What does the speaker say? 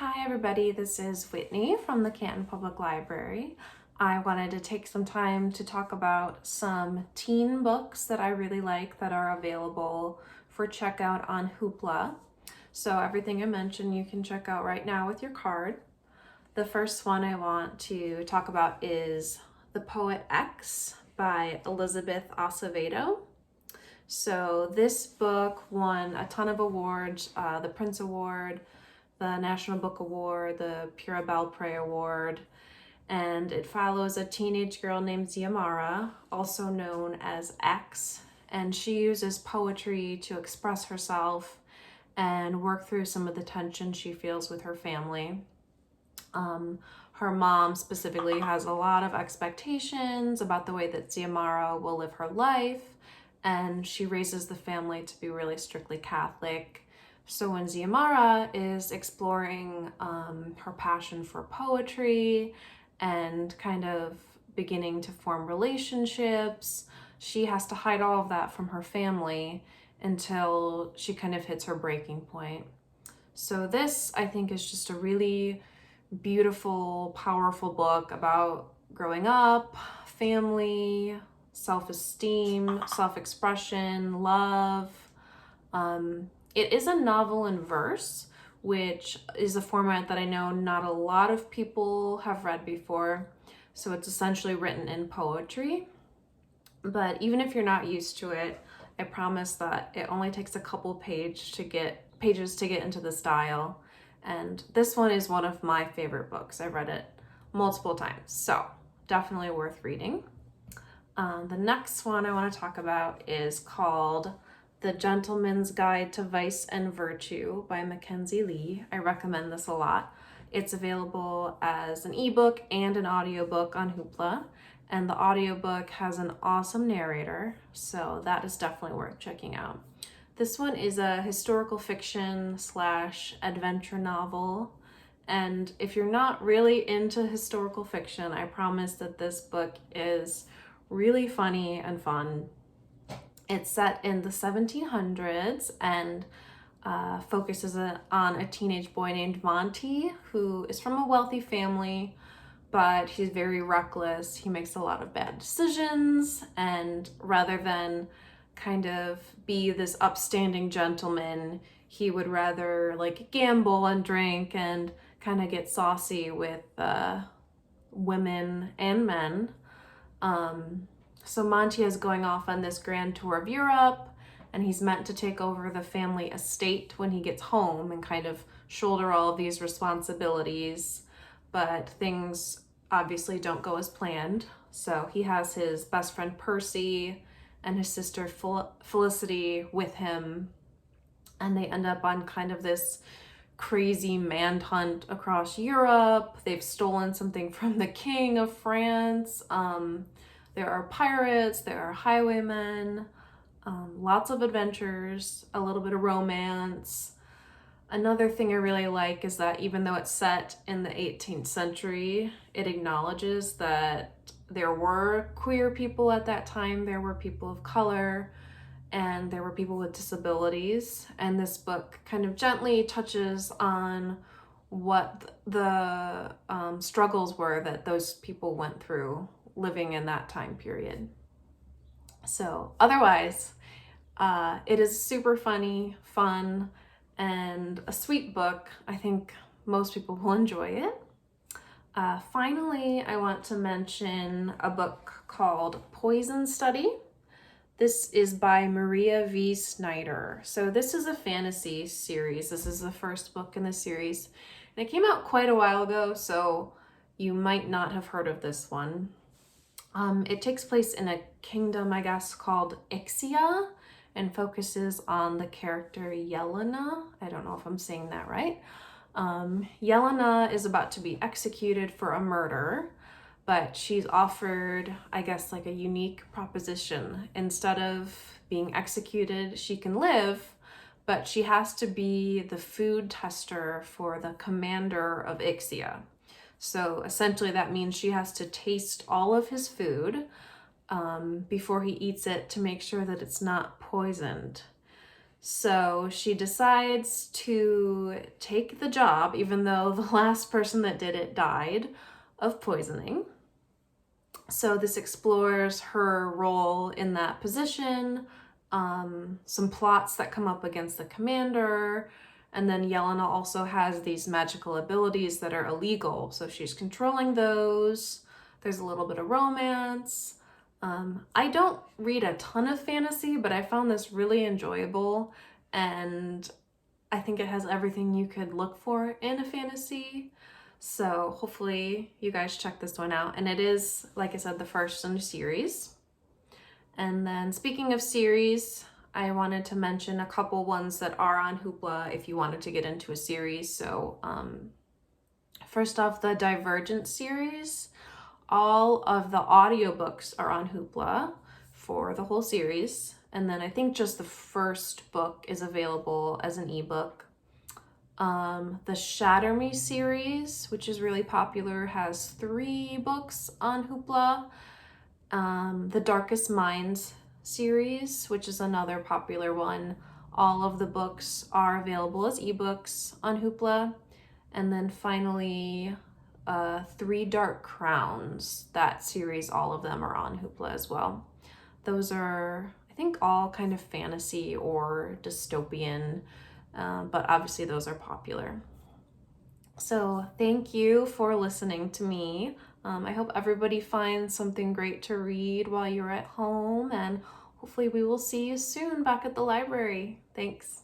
Hi everybody, this is Whitney from the Canton Public Library. I wanted to take some time to talk about some teen books that I really like that are available for checkout on Hoopla. So everything I mentioned you can check out right now with your card. The first one I want to talk about is The Poet X by Elizabeth Acevedo. So this book won a ton of awards, the Prince Award, the National Book Award, the Pura Belpré Award, and it follows a teenage girl named Xiomara, also known as X, and she uses poetry to express herself and work through some of the tension she feels with her family. Her mom specifically has a lot of expectations about the way that Xiomara will live her life, and she raises the family to be really strictly Catholic. So when Xiomara is exploring her passion for poetry and kind of beginning to form relationships, she has to hide all of that from her family until she kind of hits her breaking point. So this, I think, is just a really beautiful, powerful book about growing up, family, self-esteem, self-expression, love. It is a novel in verse, which is a format that I know not a lot of people have read before. So it's essentially written in poetry. But even if you're not used to it, I promise that it only takes a couple pages to get into the style. And this one is one of my favorite books. I've read it multiple times, so definitely worth reading. The next one I want to talk about is called The Gentleman's Guide to Vice and Virtue by Mackenzie Lee. I recommend this a lot. It's available as an ebook and an audiobook on Hoopla, and the audiobook has an awesome narrator, so that is definitely worth checking out. This one is a historical fiction / adventure novel, and if you're not really into historical fiction, I promise that this book is really funny and fun. It's set in the 1700s and focuses on a teenage boy named Monty, who is from a wealthy family, but he's very reckless. He makes a lot of bad decisions, and rather than kind of be this upstanding gentleman, he would rather like gamble and drink and kind of get saucy with women and men. So Monty is going off on this grand tour of Europe, and he's meant to take over the family estate when he gets home and kind of shoulder all of these responsibilities. But things obviously don't go as planned. So he has his best friend Percy and his sister Felicity with him, and they end up on kind of this crazy manhunt across Europe. They've stolen something from the King of France. There are pirates, there are highwaymen, lots of adventures, a little bit of romance. Another thing I really like is that even though it's set in the 18th century, it acknowledges that there were queer people at that time, there were people of color, and there were people with disabilities. And this book kind of gently touches on what the struggles were that those people went through living in that time period. So otherwise, it is super funny, fun, and a sweet book. I think most people will enjoy it. Finally, I want to mention a book called Poison Study. This is by Maria V. Snyder. So this is a fantasy series. This is the first book in the series. And it came out quite a while ago, so you might not have heard of this one. It takes place in a kingdom, I guess, called Ixia, and focuses on the character Yelena. I don't know if I'm saying that right. Yelena is about to be executed for a murder, but she's offered, I guess, like a unique proposition. Instead of being executed, she can live, but she has to be the food tester for the commander of Ixia. So essentially that means she has to taste all of his food before he eats it to make sure that it's not poisoned. So she decides to take the job, even though the last person that did it died of poisoning. So this explores her role in that position, some plots that come up against the commander, and then Yelena also has these magical abilities that are illegal, so she's controlling those. There's a little bit of romance. I don't read a ton of fantasy, but I found this really enjoyable, and I think it has everything you could look for in a fantasy. So hopefully you guys check this one out. And it is, like I said, the first in a series. And then speaking of series, I wanted to mention a couple ones that are on Hoopla if you wanted to get into a series. So first off, the Divergent series. All of the audiobooks are on Hoopla for the whole series. And then I think just the first book is available as an ebook. The Shatter Me series, which is really popular, has 3 books on Hoopla. The Darkest Minds series, which is another popular one. All of the books are available as ebooks on Hoopla. And then finally, 3 Dark Crowns. That series, all of them are on Hoopla as well. Those are, I think, all kind of fantasy or dystopian, but obviously those are popular. So thank you for listening to me. I hope everybody finds something great to read while you're at home, and hopefully we will see you soon back at the library. Thanks.